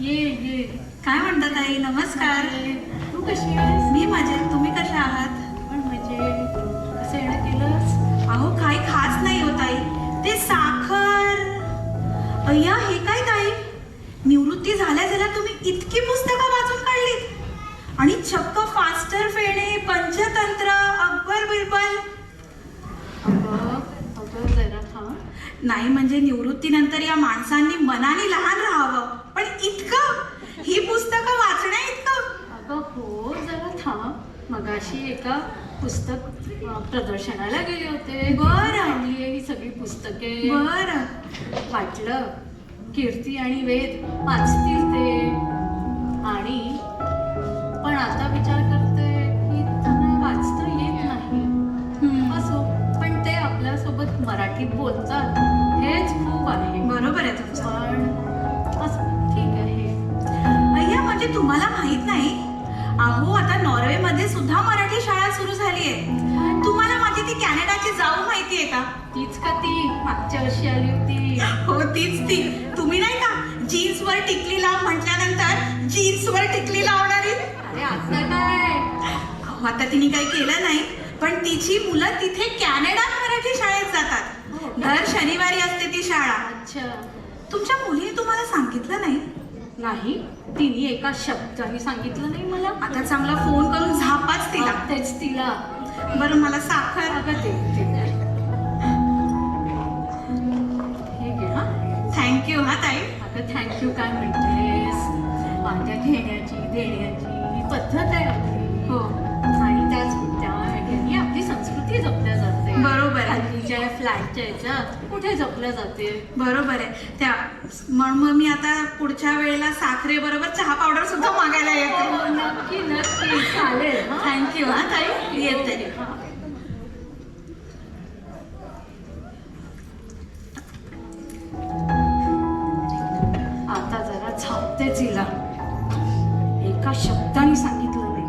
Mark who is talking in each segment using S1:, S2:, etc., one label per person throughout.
S1: ये
S2: काय म्हणतात आई? नमस्कार.
S1: तू कशी आहेस?
S2: मी मजेत. तुम्ही कशा आहात?
S1: पण म्हणजे कसं येणं केलंस?
S2: अहो काही खास नाही होत आई. ते साखर. अय्या हे काय ताई? निवृत्ती झाल्या झाल्या तुम्ही इतकी पुस्तकं वाचून काढलीत आणि चक्क फास्टर फेणे, पंचतंत्र, अकबर बिरबल.
S1: अगं जरा थांब.
S2: नाही म्हणजे निवृत्तीनंतर या माणसांनी मनाने लहान राहावं, पण इतकं ही पुस्तकं वाचण्या इतकं.
S1: अगं हो जरा थांब. मगाशी एका पुस्तक प्रदर्शनाला गेले होते.
S2: बरं.
S1: आणली ही सगळी पुस्तके.
S2: बरं.
S1: वाटलं कीर्ती आणि वेद वाचतील ते, आणि पण आता विचार करते की त्यांना वाचता येत नाही. असो, पण ते आपल्यासोबत मराठीत बोलतात हेच खूप आहे.
S2: बरोबर आहे तुमचं.
S1: पण असं ठीक आहे.
S2: अय्या म्हणजे तुम्हाला माहित नाही, अहो आता नॉर्वेमध्ये सुद्धा मराठी शाळा सुरू झाली आहे. तुम्हाला माझी ती कॅनडाची जाऊ माहिती आहे का?
S1: तीच का ती मागच्या वर्षी आली होती?
S2: हो तीच ती. तुम्ही नाही का जीन्सवर टिकली लाव म्हटल्यानंतर जीन्सवर टिकली लावणारी?
S1: अरे आता काय?
S2: अहो आता तिने काही केलं नाही, पण तिची मुलं तिथे कॅनडात मराठी शाळेत जातात. दर शनिवारी असते ती शाळा.
S1: अच्छा.
S2: तुमच्या मुलीने तुम्हाला सांगितलं नाही?
S1: नाही, तिने एका शब्दाने सांगितलं नाही मला.
S2: आता चांगला फोन करून झापाच तिला.
S1: तेच तिला.
S2: बरं मला साखर.
S1: अगं ते हे घे हा.
S2: थँक्यू हा ताई.
S1: अगं थँक्यू काय म्हणतेस? वाट्या घेण्याची देण्याची ही पद्धत आहे आपली.
S2: हो
S1: आणि त्याच त्याने आपली संस्कृती जपल्या जाते.
S2: बरोबर आहे.
S1: हल्लीच्या फ्लॅटच्या ह्याच्यात कुठे जपल्या जाते?
S2: बरोबर आहे. त्या म्हणून मी आता पुढच्या वेळेला साखरे बरोबर चहा पावडर सुद्धा मागायला येते.
S1: हो, नक्की नक्की चालेल.
S2: थँक्यू हा ताई. येते.
S1: हा. आता जरा झापतेच हिला. एका शब्दाने सांगितलं नाही.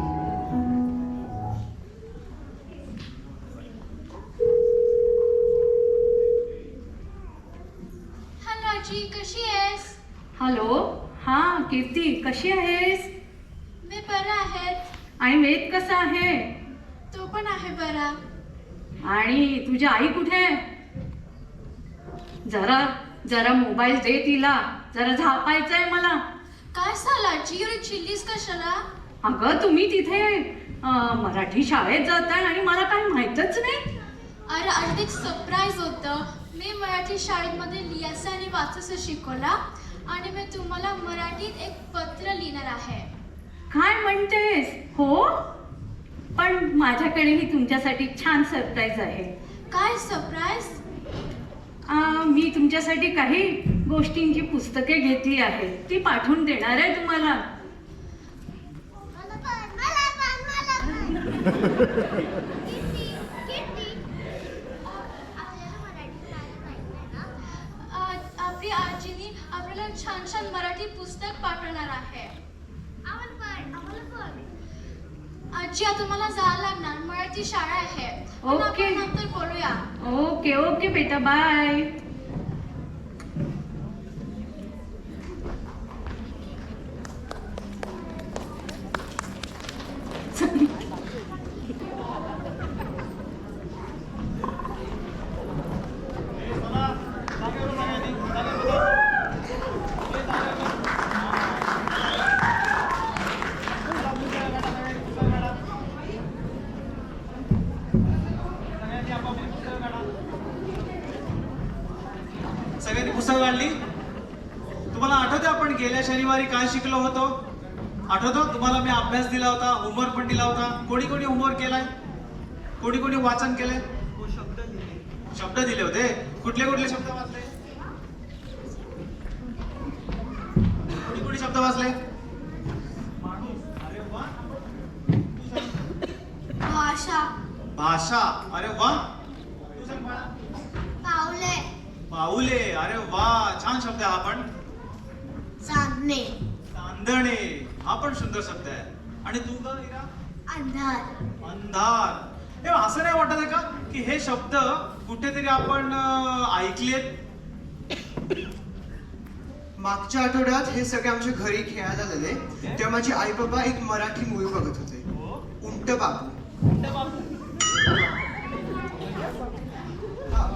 S3: हॅलो आजी, कशी आहेस?
S1: हॅलो. हा कीर्ती, कशी आहेस?
S3: मी बरा आहे.
S1: आणि वेद कसा आहे?
S3: तो पण आहे बरा.
S1: आणि तुझी आई कुठे? जरा जरा मोबाईल दे तिला. जरा झापायचंय मला.
S3: काय झालं आजी? एवढी चिल्लीस कशाला?
S1: अगं तुम्ही तिथे मराठी शाळेत जाताय आणि मला काही माहीतच नाही.
S3: अरे अगदी सरप्राईज होतं. मी मराठी शाळेमध्ये लिहायचं आणि वाचायचं शिकवला, आणि मी तुम्हाला मराठीत एक पत्र लिहिणार आहे.
S1: काय म्हणतेस? हो, पण माझ्याकडेही तुमच्यासाठी छान सरप्राईज आहे.
S3: काय सरप्राईज?
S1: मी तुमच्यासाठी काही गोष्टींची पुस्तके घेतली आहेत. ती पाठवून देणार आहे तुम्हाला.
S3: आपली आजीनी आपल्याला छान छान मराठी पुस्तक पाठवणार आहे. आजी आता मला जायला लागणार. मराठी शाळा आहे. पण
S1: ओके.
S3: आपण नंतर बोलूया.
S1: ओके ओके बेटा, बाय.
S4: सगळ्यांनी पुस्तकं काढली? तुम्हाला आठवते आपण गेल्या शनिवारी काय शिकलो होतो? आठवतो तुम्हाला? मी अभ्यास दिला होता, होमवर्क पण दिला होता. कोणी कोणी होमवर्क केलाय? कोणी कोणी वाचन केलंय? शब्द दिले होते. कुठले कुठले शब्द वाचले? कोणी कोणी शब्द वाचले? अरे वा.
S3: भाषा.
S4: भाषा. अरे वा. तू सांग बाळा.
S3: पावले.
S4: पाऊले. अरे वा, छान शब्द आहे हा पण.
S3: चांदणे.
S4: चांदणे. हा पण सुंदर शब्द आहे. आणि तू ग इरा?
S3: अंधार.
S4: अंधार. हे असं नाही वाटत आहे का की हे शब्द कुठेतरी आपण ऐकलेत?
S5: मागच्या आठवड्यात हे सगळे आमच्या घरी खेळायला आलेले तेव्हा माझे आई बाबा एक मराठी मूवी बघत होते, उंट बापू. हा.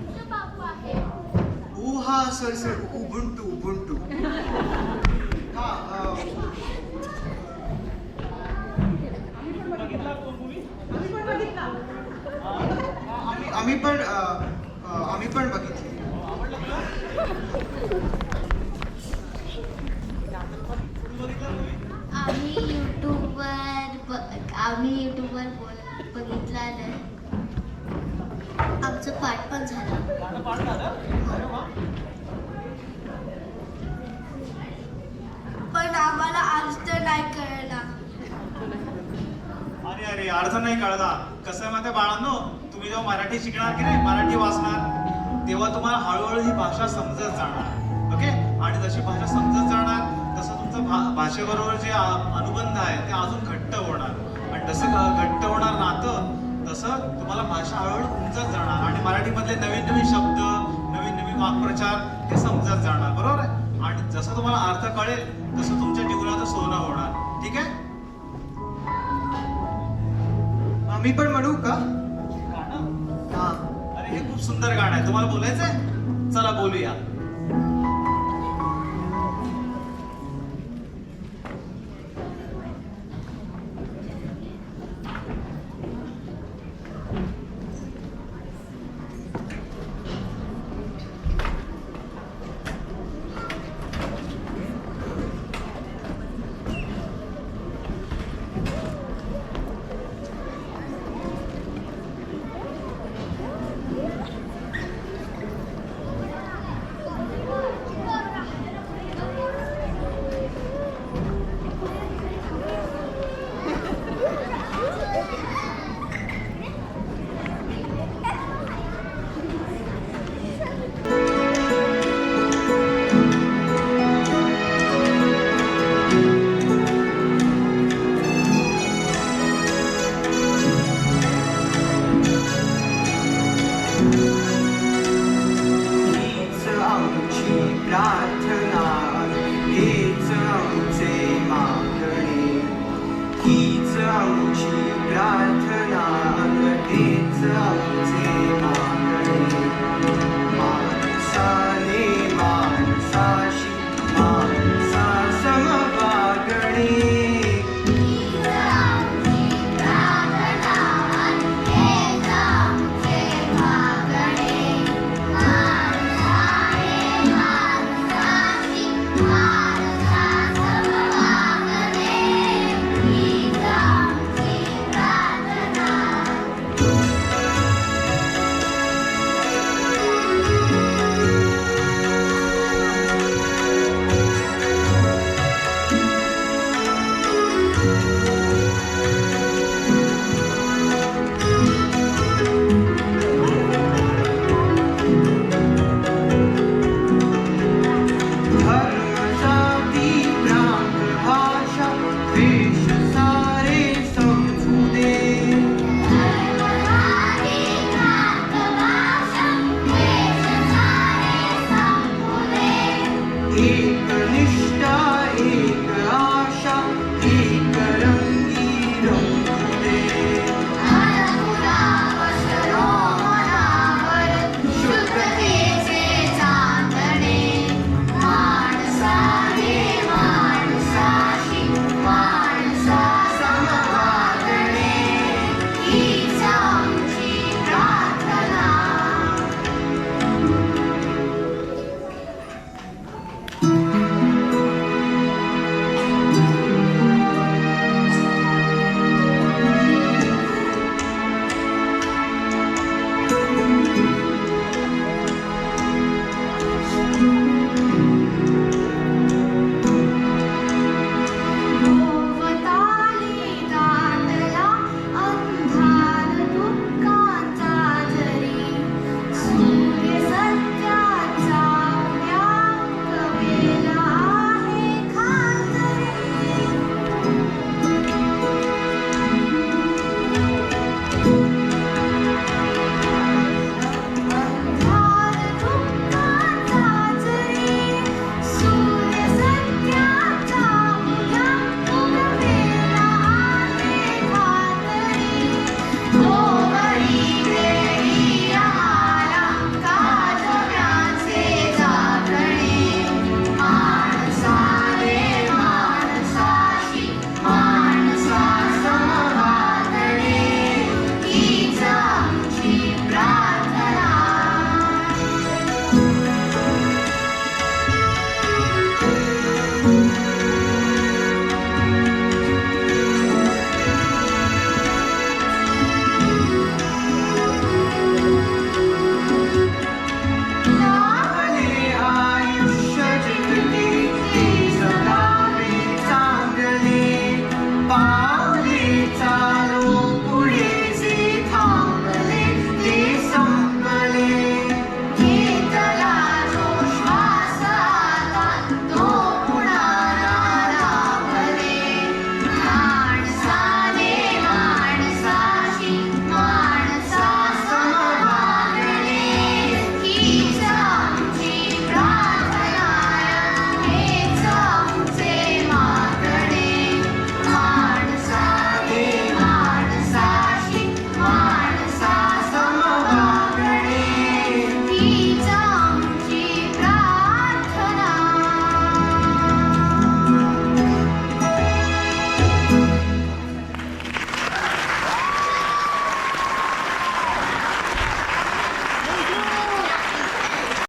S3: तुझं बापू आहे.
S5: ओ हा सर उबुंटू. हा आम्ही पण बघितली.
S3: आम्ही युट्यूबवर बघितला नाही. आमचं पाठ पण झालं. पण आम्हाला आज तर नाही कळला.
S4: अरे अर्थ नाही कळला. कसं आहे माहिती आहे बाळांनो, तुम्ही जेव्हा मराठी शिकणार की नाही, मराठी वाचणार, तेव्हा तुम्हाला हळूहळू ही भाषा समजत जाणार. ओके, आणि जशी भाषा समजत जाणार तसं तुमचं भाषेबरोबर जे अनुबंध आहे ते अजून घट्ट होणार. आणि जसं घट्ट होणार नातं तसं तुम्हाला भाषा हळूहळू उमजत जाणार आणि मराठीमधले नवीन नवीन शब्द, नवीन नवीन वाक्प्रचार हे समजत जाणार. बरोबर आहे? आणि जसं तुम्हाला अर्थ कळेल तसं तुमच्या जीवनाचं सोनं होणार. ठीक आहे?
S5: आम्ही पण म्हणू का?
S4: गाणं?
S5: हा.
S4: अरे हे खूप सुंदर गाणं आहे. तुम्हाला बोलायचंय? चला बोलूया.